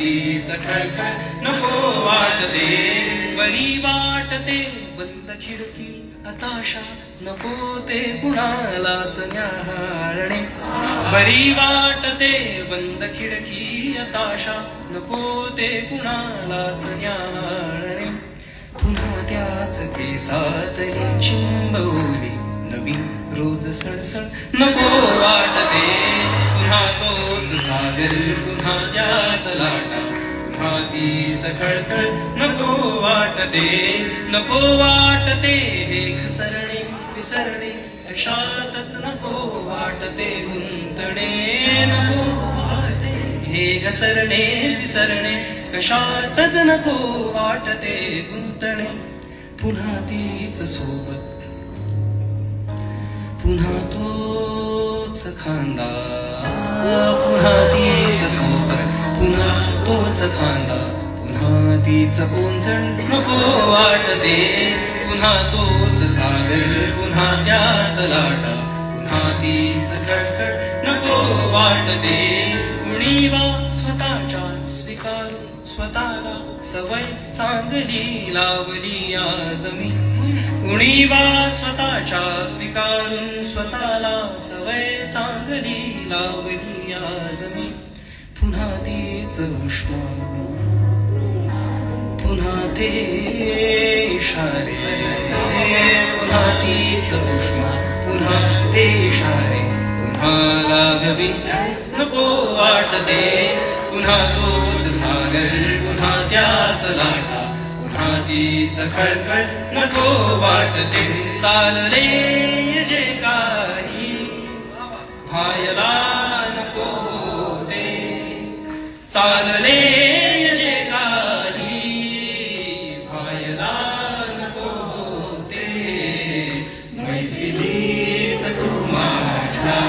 तीच खळखळ नको वाटते. बरी वाटते बंद खिडकी हताशा नको ते कुणालाच न्याहाळणे. बरी वाटते बंद खिडकी हताशा नको ते कुणालाच न्याहाळणे. पुन्हा त्याच केसातली चिंबवली नवीन रोज सळसळ नको वाटते. पुन्हा तोच सागर पुन्हा त्याच लाटा पुन्हा तीच खळखळ नको वाटते. नको वाटते हे घसरणे विसरणे कशातच नको वाटते गुंतणे. नको वाटते हे घसरणे विसरणे कशातच नको वाटते गुंतणे. पुन्हा तीच सोबत पुन्हा तोच खांदा पुन्हा तीच सोबत पुन्हा तोच खांदा पुन्हा तीच ओंजळ नको वाटते. पुन्हा तोच सागर पुन्हा त्याच लाटा पुन्हा तीच खळखळ नको वाटते. उणीवा स्वतःच्या स्वीकारून स्वतःला सवय चांगली लावली आज मी. उणीवा स्वतःच्या स्वीकारून स्वतःला सवय चांगली लावली आज मी. पुन्हा तीच उष्मा पुन्हा ते इशारे पुन्हा तीच उष्मा पुन्हा ते इशारे पुन्हा लागवी नको वाटते. पुन्हा तोच सागर पुन्हा त्याच लाटा पुन्हा तीच खळखळ नको वाटते. चालले जे काही व्हायला नको ते. चालले जे काही व्हायला नको ते. मैफिलीत तू माझ्या